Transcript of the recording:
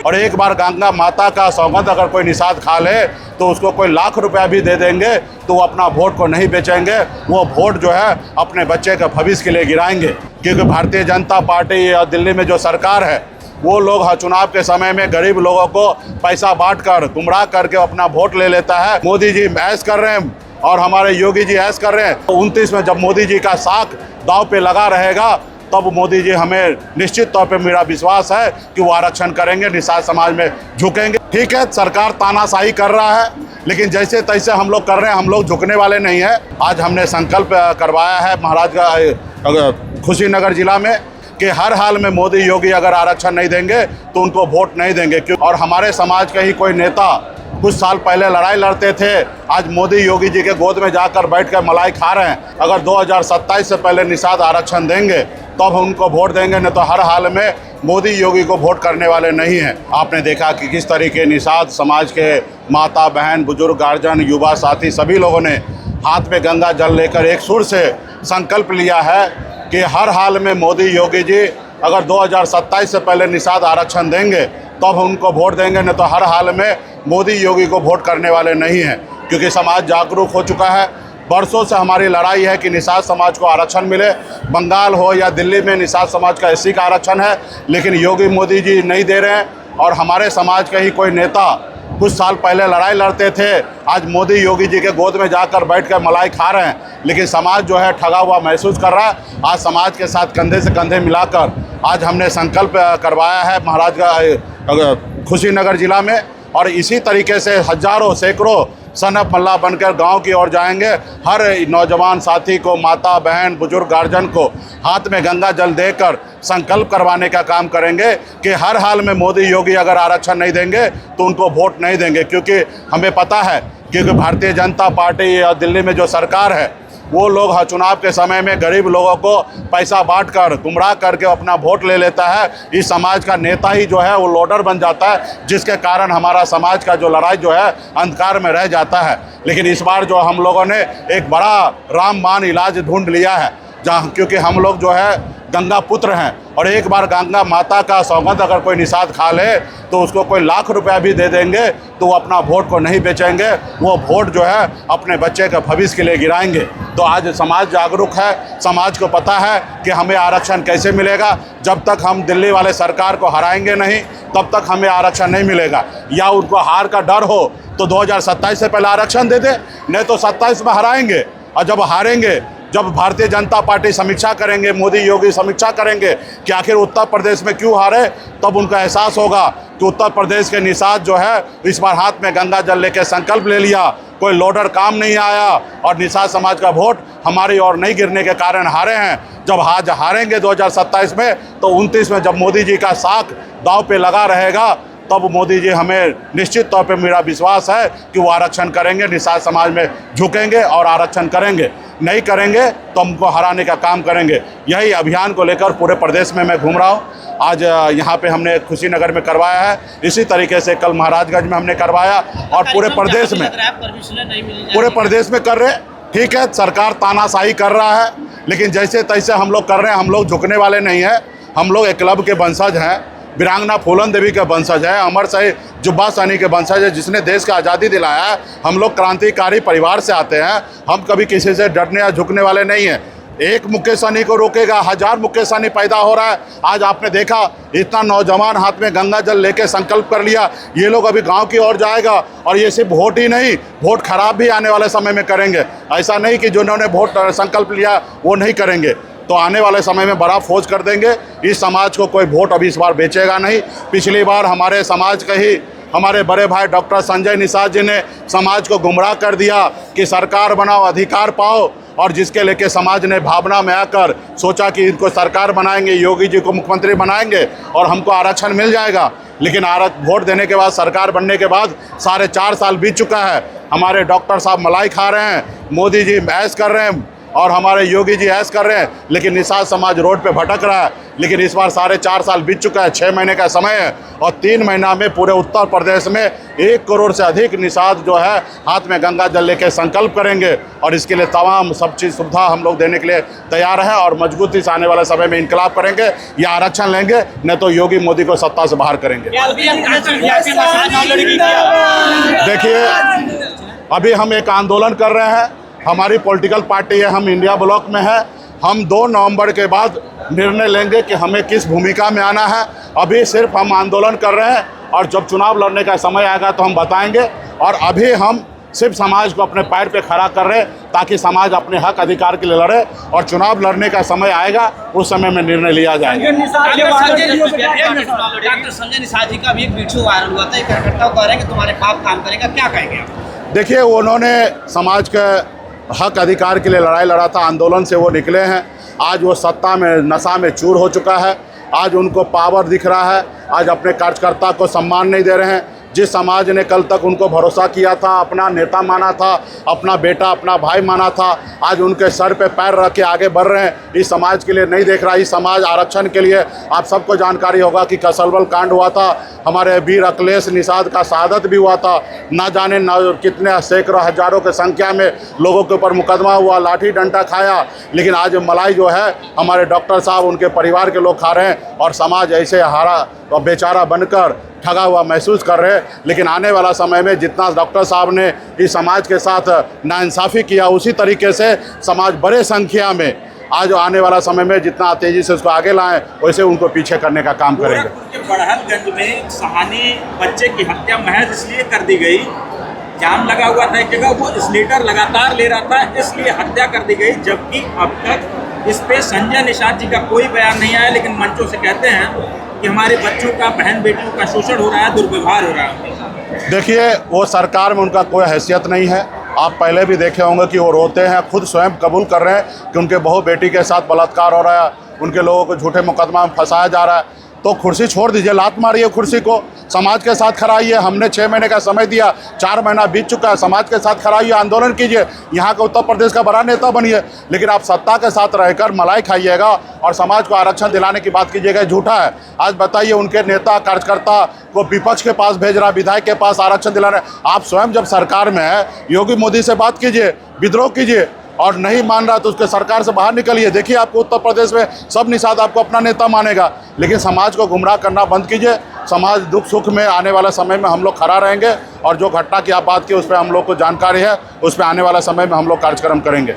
और एक बार गंगा माता का सौगंध अगर कोई निषाद खा ले तो उसको कोई लाख रुपया भी दे देंगे तो वो अपना वोट को नहीं बेचेंगे। वो वोट जो है अपने बच्चे के भविष्य के लिए गिराएंगे, क्योंकि भारतीय जनता पार्टी और दिल्ली में जो सरकार है वो लोग चुनाव के समय में गरीब लोगों को पैसा बांट कर गुमराह करके अपना वोट ले लेता है। मोदी जी ऐश कर रहे हैं और हमारे योगी जी ऐश कर रहे हैं। तो 29 में जब मोदी जी का साख दांव पे लगा रहेगा तब मोदी जी हमें निश्चित तौर पे मेरा विश्वास है कि वो आरक्षण करेंगे, निषाद समाज में झुकेंगे। ठीक है, सरकार तानाशाही कर रहा है, लेकिन जैसे तैसे हम लोग कर रहे हैं, हम लोग झुकने वाले नहीं हैं। आज हमने संकल्प करवाया है महाराजगंज खुशीनगर जिला में कि हर हाल में मोदी योगी अगर आरक्षण नहीं देंगे तो उनको वोट नहीं देंगे। क्यों? और हमारे समाज के ही कोई नेता कुछ साल पहले लड़ाई लड़ते थे, आज मोदी योगी जी के गोद में जाकर बैठ कर मलाई खा रहे हैं। अगर 2027 से पहले निषाद आरक्षण देंगे तब उनको वोट देंगे, नहीं तो हर हाल में मोदी योगी को वोट करने वाले नहीं हैं। आपने देखा कि किस तरीके निषाद समाज के माता बहन बुजुर्ग गार्जियन युवा साथी सभी लोगों ने हाथ में गंगा जल लेकर एक सुर से संकल्प लिया है कि हर हाल में मोदी योगी जी अगर 2027 से पहले निषाद आरक्षण देंगे तब उनको वोट देंगे, नहीं तो हर हाल में मोदी योगी को वोट करने वाले नहीं हैं। क्योंकि समाज जागरूक हो चुका है। बरसों से हमारी लड़ाई है कि निषाद समाज को आरक्षण मिले। बंगाल हो या दिल्ली में निषाद समाज का एससी का आरक्षण है, लेकिन योगी मोदी जी नहीं दे रहे हैं। और हमारे समाज के ही कोई नेता कुछ साल पहले लड़ाई लड़ते थे, आज मोदी योगी जी के गोद में जाकर बैठ कर मलाई खा रहे हैं। लेकिन समाज जो है ठगा हुआ महसूस कर रहा है। आज समाज के साथ कंधे से कंधे मिलाकर आज हमने संकल्प करवाया है महाराजगंज खुशीनगर जिला में, और इसी तरीके से हजारों सैकड़ों सनब मल्ला बनकर गांव की ओर जाएंगे। हर नौजवान साथी को, माता बहन बुजुर्ग गार्जियन को हाथ में गंगा जल देकर संकल्प करवाने का काम करेंगे कि हर हाल में मोदी योगी अगर आरक्षण नहीं देंगे तो उनको वोट नहीं देंगे। क्योंकि हमें पता है, क्योंकि भारतीय जनता पार्टी और दिल्ली में जो सरकार है वो लोग चुनाव के समय में गरीब लोगों को पैसा बांट कर गुमराह करके अपना वोट ले लेता है। इस समाज का नेता ही जो है वो लोडर बन जाता है, जिसके कारण हमारा समाज का जो लड़ाई जो है अंधकार में रह जाता है। लेकिन इस बार जो हम लोगों ने एक बड़ा रामबाण इलाज ढूंढ लिया है, जहाँ क्योंकि हम लोग जो है गंगा पुत्र हैं, और एक बार गंगा माता का सौगंध अगर कोई निषाद खा ले तो उसको कोई लाख रुपया भी दे देंगे तो वो अपना वोट को नहीं बेचेंगे। वो वोट जो है अपने बच्चे के भविष्य के लिए गिराएंगे। तो आज समाज जागरूक है, समाज को पता है कि हमें आरक्षण कैसे मिलेगा। जब तक हम दिल्ली वाले सरकार को हराएंगे नहीं तब तक हमें आरक्षण नहीं मिलेगा। या उनको हार का डर हो तो 2027 से पहले आरक्षण दे दे, नहीं तो 27 में हराएंगे। और जब हारेंगे, जब भारतीय जनता पार्टी समीक्षा करेंगे, मोदी योगी समीक्षा करेंगे कि आखिर उत्तर प्रदेश में क्यों हारे, तब उनका एहसास होगा कि उत्तर प्रदेश के निषाद जो है इस बार हाथ में गंगा जल लेकर संकल्प ले लिया, कोई लोडर काम नहीं आया और निषाद समाज का वोट हमारी ओर नहीं गिरने के कारण हारे हैं। जब आज हारेंगे 2027 में तो 29 में जब मोदी जी का साख दांव पे लगा रहेगा तब मोदी जी हमें निश्चित तौर पे मेरा विश्वास है कि वो आरक्षण करेंगे, निषाद समाज में झुकेंगे और आरक्षण करेंगे। नहीं करेंगे तो हमको हराने का काम करेंगे। यही अभियान को लेकर पूरे प्रदेश में मैं घूम रहा हूँ। आज यहाँ पे हमने खुशीनगर में करवाया है, इसी तरीके से कल महाराजगंज में हमने करवाया, और पूरे प्रदेश में कर रहे हैं। ठीक है, सरकार तानाशाही कर रहा है, लेकिन जैसे तैसे हम लोग कर रहे हैं। हम लोग झुकने वाले नहीं हैं। हम लोग एकलव्य के वंशज हैं, वीरांगना फूलन देवी के वंशज है, अमर शहीद जुब्बा सहनी के वंशज है, जिसने देश का आज़ादी दिलाया है। हम लोग क्रांतिकारी परिवार से आते हैं। हम कभी किसी से डरने या झुकने वाले नहीं हैं। एक मुकेश सहनी को रोकेगा, हजार मुकेश सहनी पैदा हो रहा है। आज आपने देखा इतना नौजवान हाथ में गंगा जल लेके संकल्प कर लिया। ये लोग अभी गांव की ओर जाएगा, और ये सिर्फ वोट ही नहीं, वोट खराब भी आने वाले समय में करेंगे। ऐसा नहीं कि जिन्होंने वोट संकल्प लिया वो नहीं करेंगे। तो आने वाले समय में बड़ा फौज कर देंगे। इस समाज को कोई वोट अभी इस बार बेचेगा नहीं। पिछली बार हमारे समाज के ही हमारे बड़े भाई डॉक्टर संजय निषाद जी ने समाज को गुमराह कर दिया कि सरकार बनाओ, अधिकार पाओ, और जिसके लेके समाज ने भावना में आकर सोचा कि इनको सरकार बनाएंगे, योगी जी को मुख्यमंत्री बनाएंगे और हमको आरक्षण मिल जाएगा। लेकिन वोट देने के बाद, सरकार बनने के बाद 4.5 साल बीत चुका है। हमारे डॉक्टर साहब मलाई खा रहे हैं, मोदी जी ऐश कर रहे हैं और हमारे योगी जी ऐश कर रहे हैं, लेकिन निषाद समाज रोड पे भटक रहा है। लेकिन इस बार 4.5 साल बीत चुका है, 6 महीने का समय है और 3 महीना में पूरे उत्तर प्रदेश में 1 करोड़ से अधिक निषाद जो है हाथ में गंगा जल लेके संकल्प करेंगे और इसके लिए तमाम सब चीज़ सुविधा हम लोग देने के लिए तैयार हैं और मजबूती से आने वाले समय में इनकलाब करेंगे या आरक्षण लेंगे, नहीं तो योगी मोदी को सत्ता से बाहर करेंगे। देखिए, अभी हम एक आंदोलन कर रहे हैं, हमारी पॉलिटिकल पार्टी है, हम इंडिया ब्लॉक में है। हम 2 नवंबर के बाद निर्णय लेंगे कि हमें किस भूमिका में आना है। अभी सिर्फ हम आंदोलन कर रहे हैं और जब चुनाव लड़ने का समय आएगा तो हम बताएंगे। और अभी हम सिर्फ समाज को अपने पैर पे खड़ा कर रहे हैं ताकि समाज अपने हक अधिकार के लिए लड़े और चुनाव लड़ने का समय आएगा उस समय में निर्णय लिया जाएगा। डॉक्टर संजय निषाद जी का भी एक वीडियो वायरल हुआ था, एक कार्यकर्ता कह रहे हैं कि तुम्हारे बाप काम करेगा, क्या कहेंगे आप? देखिए, उन्होंने समाज के हक अधिकार के लिए लड़ाई लड़ा था, आंदोलन से वो निकले हैं। आज वो सत्ता में नशा में चूर हो चुका है, आज उनको पावर दिख रहा है, आज अपने कार्यकर्ता को सम्मान नहीं दे रहे हैं। जिस समाज ने कल तक उनको भरोसा किया था, अपना नेता माना था, अपना बेटा अपना भाई माना था, आज उनके सर पे पैर रख के आगे बढ़ रहे हैं। इस समाज के लिए नहीं देख रहा। इस समाज आरक्षण के लिए आप सबको जानकारी होगा कि कसलबल कांड हुआ था, हमारे वीर अखिलेश निषाद का शहादत भी हुआ था। ना जाने कितने सैकड़ों हजारों की संख्या में लोगों के ऊपर मुकदमा हुआ, लाठी डंडा खाया, लेकिन आज मलाई जो है हमारे डॉक्टर साहब उनके परिवार के लोग खा रहे हैं और समाज ऐसे हारा और बेचारा बनकर ठगा हुआ महसूस कर रहे हैं। लेकिन आने वाला समय में जितना डॉक्टर साहब ने इस समाज के साथ नाइंसाफ़ी किया, उसी तरीके से समाज बड़े संख्या में आज आने वाला समय में जितना तेज़ी से उसको आगे लाएं, वैसे उनको पीछे करने का काम करेंगे। बड़हलगंज में सहानी बच्चे की हत्या महज इसलिए कर दी गई, जाम लगा हुआ था एक जगह, वो स्लेटर लगातार ले रहा था इसलिए हत्या कर दी गई, जबकि अब तक इस पे संजय निषाद जी का कोई बयान नहीं आया। लेकिन मंचों से कहते हैं कि हमारे बच्चों का, बहन बेटियों का शोषण हो रहा है, दुर्व्यवहार हो रहा है। देखिए, वो सरकार में उनका कोई हैसियत नहीं है। आप पहले भी देखे होंगे कि वो रोते हैं, खुद स्वयं कबूल कर रहे हैं कि उनके बहू बेटी के साथ बलात्कार हो रहा है, उनके लोगों को झूठे मुकदमा में फंसाया जा रहा है। तो कुर्सी छोड़ दीजिए, लात मारिए कुर्सी को, समाज के साथ खड़ा आइए। हमने 6 महीने का समय दिया, 4 महीना बीत चुका है, समाज के साथ खड़ा आइए, आंदोलन कीजिए, यहाँ का उत्तर प्रदेश का बड़ा नेता बनिए। लेकिन आप सत्ता के साथ रहकर मलाई खाइएगा और समाज को आरक्षण दिलाने की बात कीजिएगा, झूठा है। आज बताइए, उनके नेता कार्यकर्ता को विपक्ष के पास भेज रहा, विधायक के पास आरक्षण दिलाने। आप स्वयं जब सरकार में है, योगी मोदी से बात कीजिए, विद्रोह कीजिए, और नहीं मान रहा तो उसके सरकार से बाहर निकलिए। देखिए, आपको उत्तर प्रदेश में सब निषाद आपको अपना नेता मानेगा। लेकिन समाज को गुमराह करना बंद कीजिए। समाज दुख सुख में आने वाला समय में हम लोग खड़ा रहेंगे और जो घटना की आप बात की उस पर हम लोग को जानकारी है, उस पर आने वाला समय में हम लोग कार्यक्रम करेंगे।